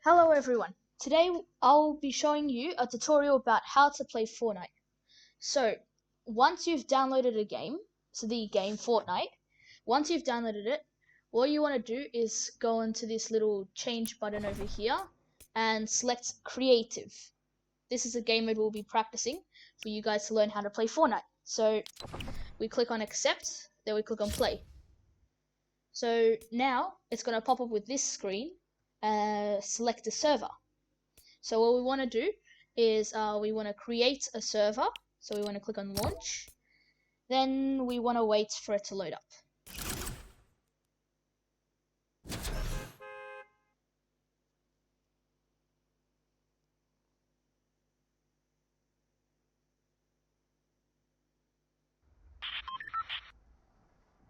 Hello everyone. Today I'll be showing you a tutorial about how to play Fortnite. So, once you've downloaded a game, so the game Fortnite, once you've downloaded it, what you want to do is go into this little change button over here and select creative. This is a game mode we'll be practicing for you guys to learn how to play Fortnite. So, we click on accept, then we click on play. So now it's going to pop up with this screen. Select a server. So what we want to do is we want to create a server. So we want to click on launch. Then we want to wait for it to load up.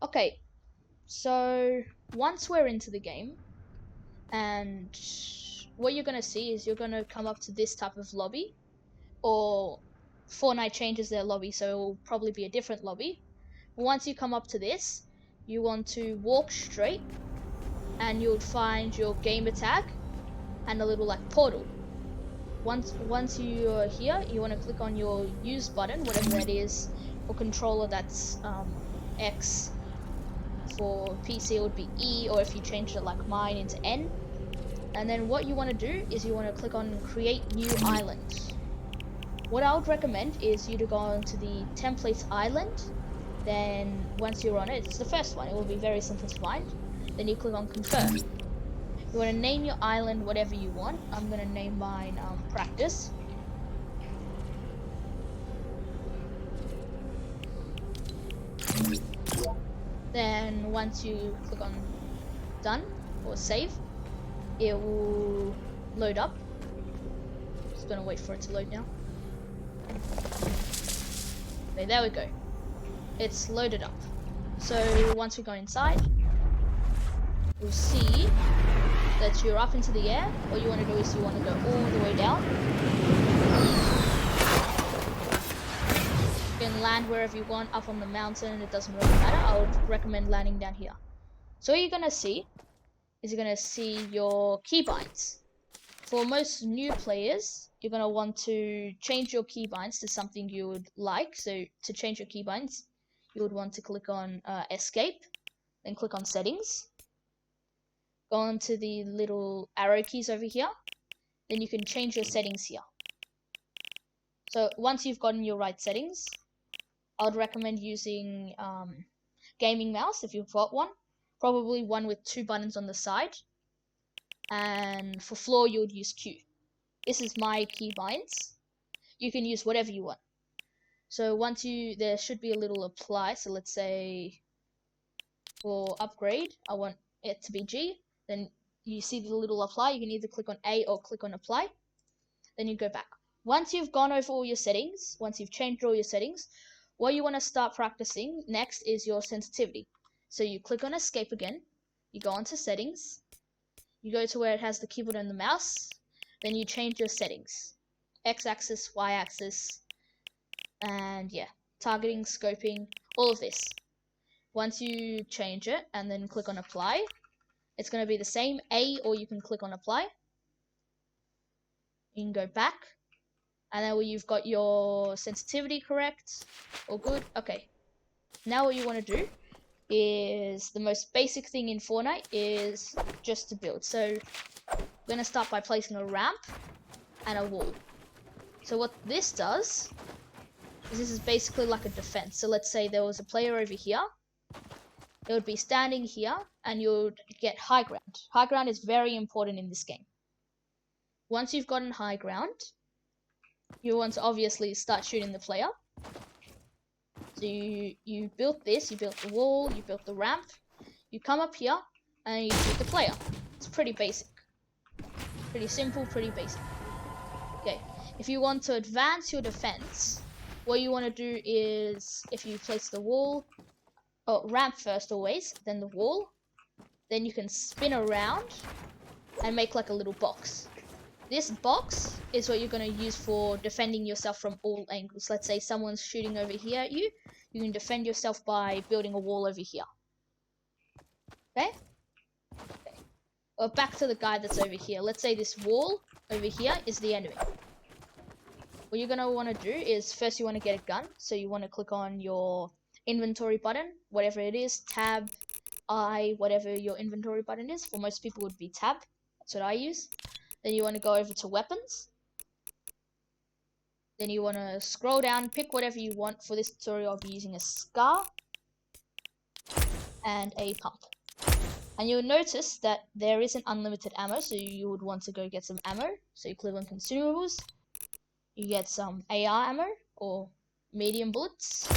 Okay, so once we're into the game, and what you're going to see is you're going to come up to this type of lobby, or Fortnite changes their lobby, so it will probably be a different lobby. Once you come up to this, you want to walk straight, and you'll find your gamer tag and a little like portal. Once you're here, you want to click on your use button, whatever that is. For controller, that's X. For PC, it would be E, or if you changed it like mine into N. And then what you want to do is you want to click on create new island. What I would recommend is you to go onto the templates island. Then once you're on it, it's the first one. It will be very simple to find. Then you click on confirm. You want to name your island whatever you want. I'm going to name mine practice. Then once you click on done or save, it will load up. Just going to wait for it to load now. Okay, there we go. It's loaded up. So once we go inside, you'll see that you're up into the air. What you want to do is you want to go all the way down. You can land wherever you want, up on the mountain, it doesn't really matter. I would recommend landing down here. So what you're going to see is you're going to see your keybinds. For most new players, you're going to want to change your keybinds to something you would like. So to change your keybinds, you would want to click on escape, then click on settings. Go on to the little arrow keys over here. Then you can change your settings here. So once you've gotten your right settings, I would recommend using gaming mouse if you've got one. Probably one with 2 buttons on the side. And for floor, you would use Q. This is my keybinds. You can use whatever you want. So there should be a little apply. So let's say for upgrade, I want it to be G. Then you see the little apply. You can either click on A or click on apply. Then you go back. Once you've gone over all your settings, once you've changed all your settings, what you want to start practicing next is your sensitivity. So you click on escape again. You go onto settings. You go to where it has the keyboard and the mouse. Then you change your settings. X-axis, Y-axis, and yeah, targeting, scoping, all of this. Once you change it and then click on apply, it's going to be the same A, or you can click on apply. You can go back, and then when you've got your sensitivity correct, all good, okay. Now what you want to do is the most basic thing in Fortnite is just to build. So we're going to start by placing a ramp and a wall. So what this does is this is basically like a defense. So let's say there was a player over here. It would be standing here and you would get high ground. High ground is very important in this game. Once you've gotten high ground, you want to obviously start shooting the player. So you built this, you built the wall, you built the ramp. You come up here and you shoot the player. It's pretty basic. Pretty simple, pretty basic. Okay, if you want to advance your defense, what you want to do is if you place the wall, ramp first always, then the wall, then you can spin around and make like a little box. This box is what you're going to use for defending yourself from all angles. Let's say someone's shooting over here at you. You can defend yourself by building a wall over here. Okay? back to the guy that's over here. Let's say this wall over here is the enemy. What you're gonna want to do is first you want to get a gun. So you want to click on your inventory button, whatever it is, tab, I, whatever your inventory button is. For most people, it would be tab. That's what I use. Then you want to go over to weapons. Then you want to scroll down, pick whatever you want. For this tutorial, I'll be using a scar and a pump. And you'll notice that there isn't unlimited ammo, so you would want to go get some ammo. So you click on consumables, you get some AR ammo or medium bullets.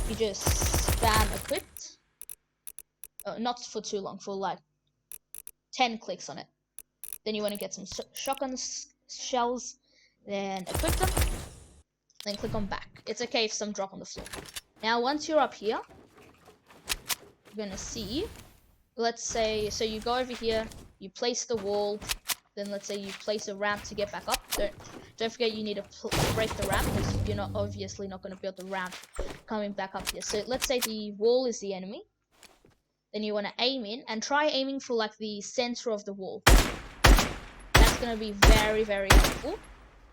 You just spam equipped. Not for too long, for like 10 clicks on it. Then you want to get some shotgun shells, then equip them, then click on back. It's okay if some drop on the floor. Now once you're up here, you're gonna see, let's say, so you go over here, you place the wall, then let's say you place a ramp to get back up. Don't forget you need to break the ramp, because you're not obviously not going to build the ramp coming back up here. So let's say the wall is the enemy. Then you want to aim in and try aiming for like the center of the wall. That's going to be very, very helpful.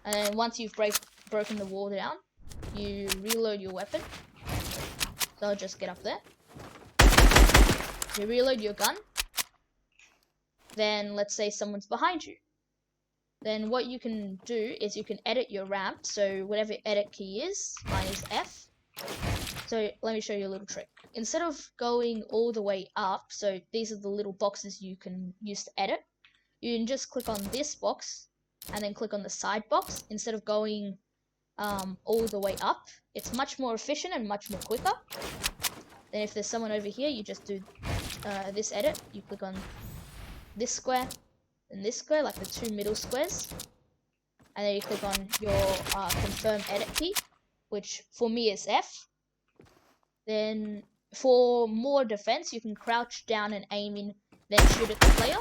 And then once you've broken the wall down, you reload your weapon. So I'll just get up there. You reload your gun. Then let's say someone's behind you. Then what you can do is you can edit your ramp. So whatever edit key is, mine is F. So let me show you a little trick. Instead of going all the way up, so these are the little boxes you can use to edit. You can just click on this box and then click on the side box instead of going all the way up. It's much more efficient and much more quicker. Then if there's someone over here, you just do this edit. You click on this square and this square, like the two middle squares, and then you click on your confirm edit key, which for me is F. Then for more defense, you can crouch down and aim in, then shoot at the player.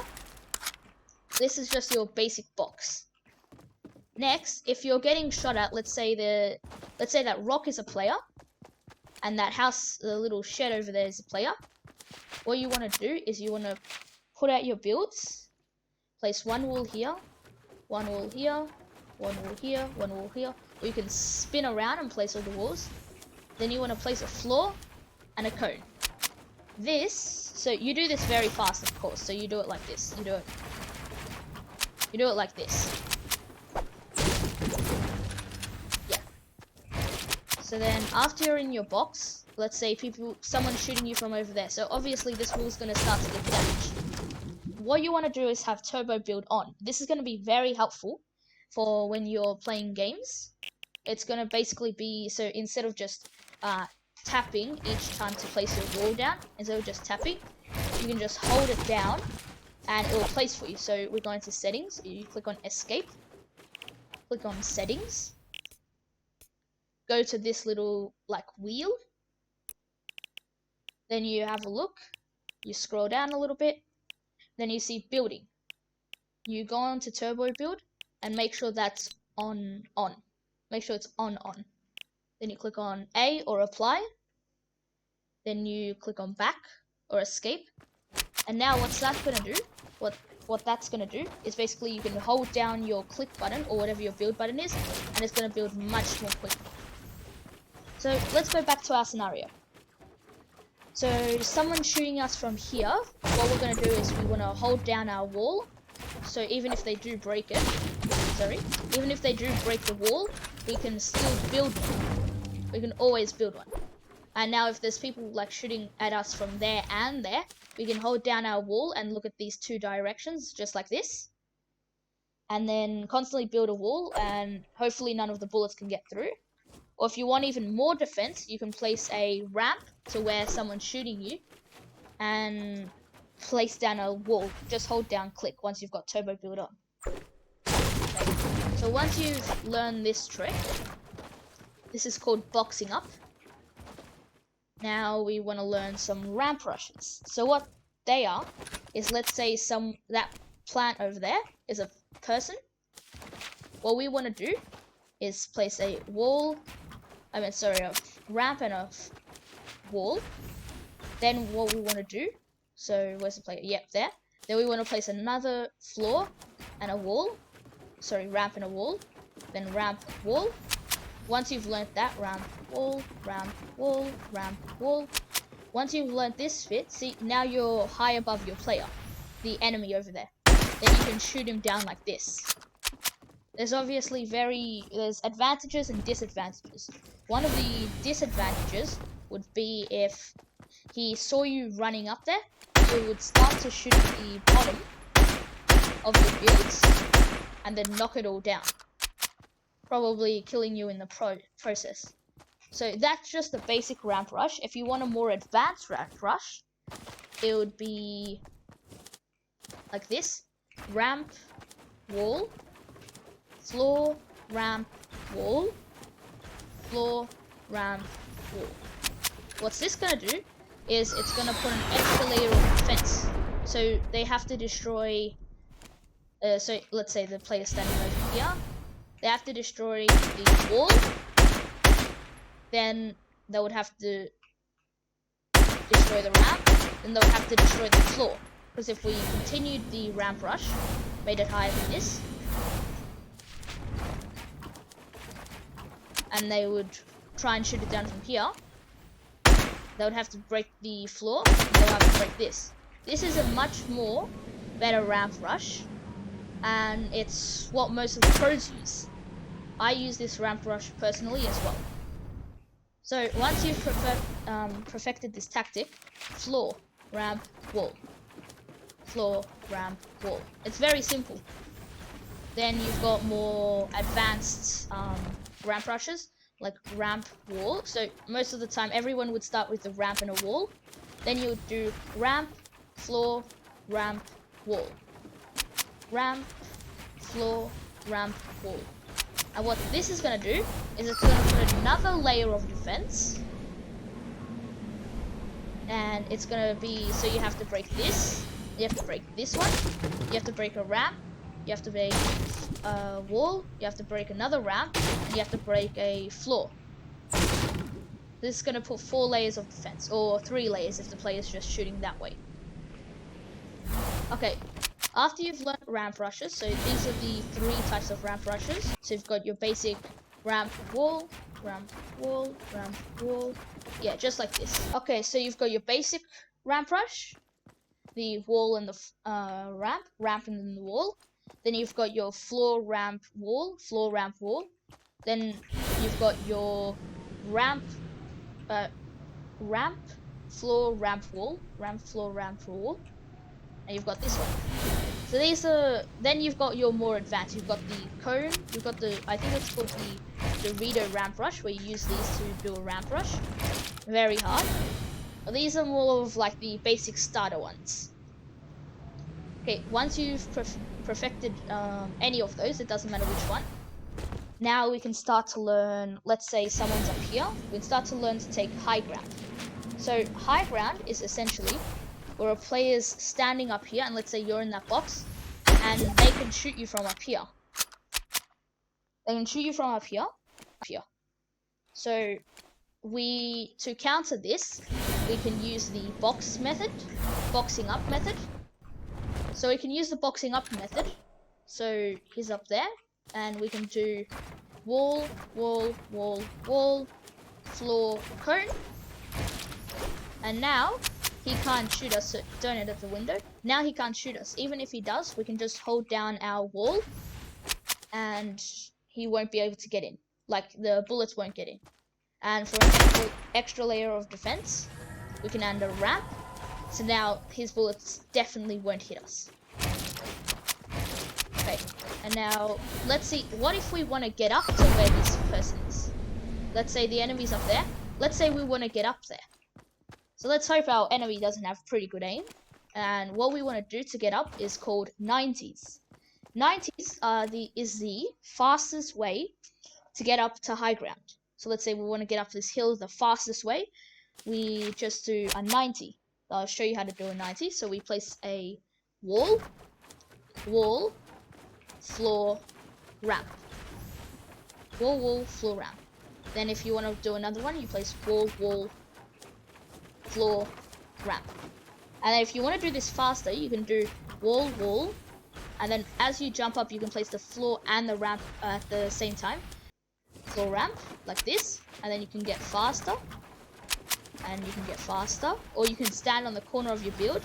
This is just your basic box. Next, if you're getting shot at, let's say that rock is a player, and that house, the little shed over there, is a player. What you want to do is you want to put out your builds, place one wall here, one wall here, one wall here, one wall here. Or you can spin around and place all the walls. Then you want to place a floor and a cone. So you do this very fast, of course. So you do it like this. You do it like this. Yeah. So then after you're in your box, let's say someone's shooting you from over there. So obviously this wall's going to start to get damaged. What you want to do is have turbo build on. This is going to be very helpful for when you're playing games. It's going to basically be, so instead of just tapping each time to place your wall down, instead of just tapping, you can just hold it down and it will place for you. So we're going to settings, you click on escape, click on settings, go to this little like wheel, then you have a look, you scroll down a little bit, then you see building. You go on to turbo build and make sure that's on. Make sure it's on. Then you click on A or apply. Then you click on back or escape. And now what's that gonna do? What that's gonna do is basically you can hold down your click button or whatever your build button is, and it's gonna build much more quickly. So let's go back to our scenario. So someone's shooting us from here. What we're going to do is we want to hold down our wall. So even if they do break it, even if they do break the wall, we can still build one. We can always build one. And now if there's people like shooting at us from there and there, we can hold down our wall and look at these two directions just like this. And then constantly build a wall and hopefully none of the bullets can get through. Or if you want even more defense, you can place a ramp to where someone's shooting you and place down a wall. Just hold down click once you've got turbo build on. Okay. So once you've learned this trick, this is called boxing up. Now we want to learn some ramp rushes. So what they are is, let's say that plant over there is a person. What we want to do is place a ramp and a wall. Then what we want to do, so where's the player? Yep, there. Then we want to place another floor and a wall. Sorry, ramp and a wall. Then ramp, wall. Once you've learnt that, ramp, wall, ramp, wall, ramp, wall. Once you've learnt this fit, see, now you're high above your player, the enemy over there. Then you can shoot him down like this. There's obviously there's advantages and disadvantages. One of the disadvantages would be if he saw you running up there, he would start to shoot the bottom of the builds and then knock it all down, probably killing you in the process. So that's just the basic ramp rush. If you want a more advanced ramp rush, it would be like this: ramp, wall, floor, ramp, wall, floor, ramp, wall. What's this gonna do is it's gonna put an extra layer of defense. So they have to destroy, so let's say the player standing over here, they have to destroy the wall, then they would have to destroy the ramp, then they would have to destroy the floor. Because if we continued the ramp rush, made it higher than this, and they would try and shoot it down from here, they would have to break the floor, and they would have to break this. This is a much more better ramp rush, and it's what most of the pros use. I use this ramp rush personally as well. So once you've perfected this tactic, floor, ramp, wall. Floor, ramp, wall. It's very simple. Then you've got more advanced ramp rushes, like ramp, wall. So most of the time, everyone would start with the ramp and a wall. Then you would do ramp, floor, ramp, wall. Ramp, floor, ramp, wall. And what this is going to do is it's going to put another layer of defense. And it's going to be, so you have to break this. You have to break this one. You have to break a ramp. You have to break a wall. You have to break another ramp. And you have to break a floor. This is going to put 4 layers of defense. Or 3 layers if the player is just shooting that way. Okay. After you've learned ramp rushes, so these are the 3 types of ramp rushes. So you've got your basic ramp, wall, ramp, wall, ramp, wall. Yeah, just like this. Okay, so you've got your basic ramp rush, the wall and the ramp and then the wall. Then you've got your floor, ramp, wall, floor, ramp, wall. Then you've got your ramp, floor, ramp, wall, ramp, floor, ramp, wall. And you've got this one. So these are, then you've got your more advanced. You've got the cone, you've got the, I think it's called the Dorito ramp rush, where you use these to do a ramp rush. Very hard. But these are more of like the basic starter ones. Okay, once you've perfected any of those, it doesn't matter which one. Now we can start to learn, let's say someone's up here, we can start to learn to take high ground. So high ground is essentially where a player's standing up here, and let's say you're in that box, and they can shoot you from up here. They can shoot you from up here. So to counter this, we can use the boxing up method. So we can use the boxing up method. So he's up there, and we can do wall, wall, wall, wall, floor, cone. And now he can't shoot us, so don't edit the window. Now he can't shoot us. Even if he does, we can just hold down our wall and he won't be able to get in. Like, the bullets won't get in. And for an extra layer of defense, we can add a ramp. So now his bullets definitely won't hit us. Okay, and now let's see, what if we want to get up to where this person is? Let's say the enemy's up there. Let's say we want to get up there. So let's hope our enemy doesn't have pretty good aim. And what we want to do to get up is called 90s. 90s is the fastest way to get up to high ground. So let's say we want to get up this hill the fastest way. We just do a 90. I'll show you how to do a 90. So we place a wall, floor, ramp. Wall, floor, ramp. Then if you want to do another one, you place wall, floor, ramp. And if you want to do this faster, you can do wall, wall, and then as you jump up, you can place the floor and the ramp at the same time. Floor ramp, like this, and then you can get faster, and you can get faster, or you can stand on the corner of your build,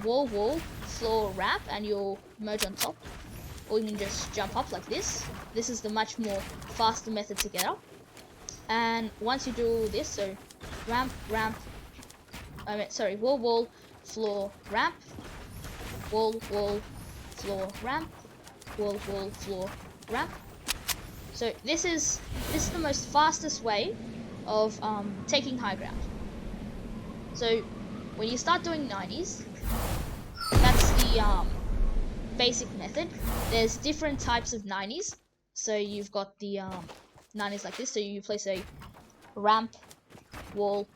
wall, wall, floor, ramp, and you'll merge on top, or you can just jump up like this. This is the much more faster method to get up. And once you do this, so ramp, ramp, wall, wall, floor, ramp, wall, wall, floor, ramp, wall, wall, floor, ramp. So this is the most fastest way of taking high ground. So when you start doing 90s, that's the basic method. There's different types of 90s. So you've got the 90s like this. So you place a ramp, wall,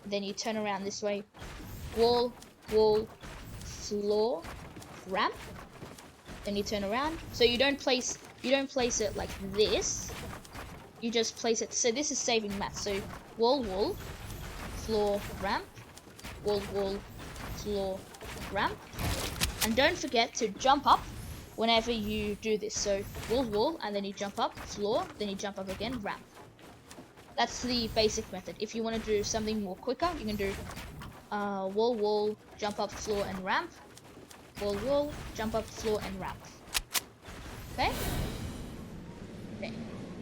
then you turn around this way, wall, wall, floor, ramp, then you turn around. So you don't place it like this, you just place it. So this is saving math. So wall, wall, floor, ramp, wall, wall, floor, ramp, and don't forget to jump up whenever you do this. So wall, wall, and then you jump up, floor, then you jump up again, ramp. That's the basic method. If you want to do something more quicker, you can do wall, wall, jump up, floor, and ramp, wall, wall, jump up, floor, and ramp. Okay? Okay.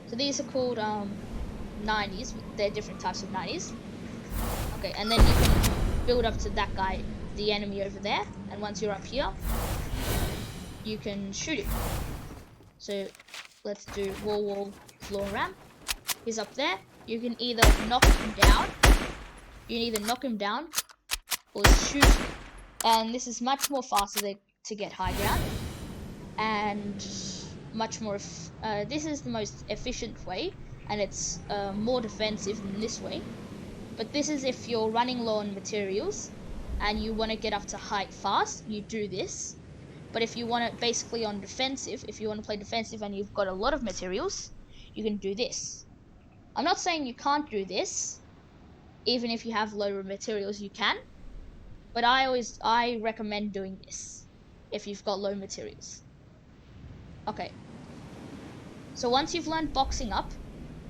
So these are called 90s. They're different types of 90s. Okay, and then you can build up to that guy, the enemy over there. And once you're up here, you can shoot him. So let's do wall, wall, floor, ramp. He's up there. You can either knock him down, or shoot him. And this is much more faster to get high ground, and much more. This is the most efficient way, and it's more defensive than this way. But this is if you're running low on materials and you want to get up to height fast, you do this. But if you want it basically on defensive, if you want to play defensive and you've got a lot of materials, you can do this. I'm not saying you can't do this, even if you have lower materials, you can. But I recommend doing this if you've got low materials. Okay. So once you've learned boxing up,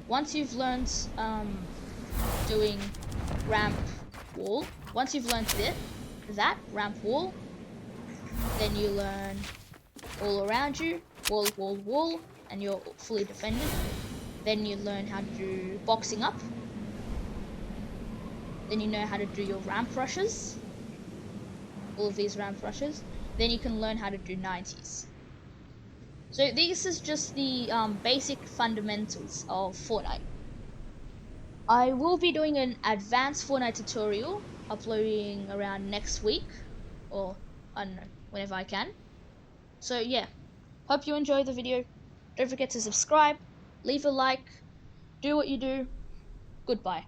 once you've learned doing ramp, wall, once you've learned that ramp, wall, then you learn all around you, wall, wall, wall, and you're fully defended. Then you learn how to do boxing up. Then you know how to do your ramp rushes, all of these ramp rushes. Then you can learn how to do 90s. So this is just the basic fundamentals of Fortnite. I will be doing an advanced Fortnite tutorial uploading around next week, or I don't know, whenever I can. So yeah, hope you enjoyed the video. Don't forget to subscribe, leave a like, do what you do. Goodbye.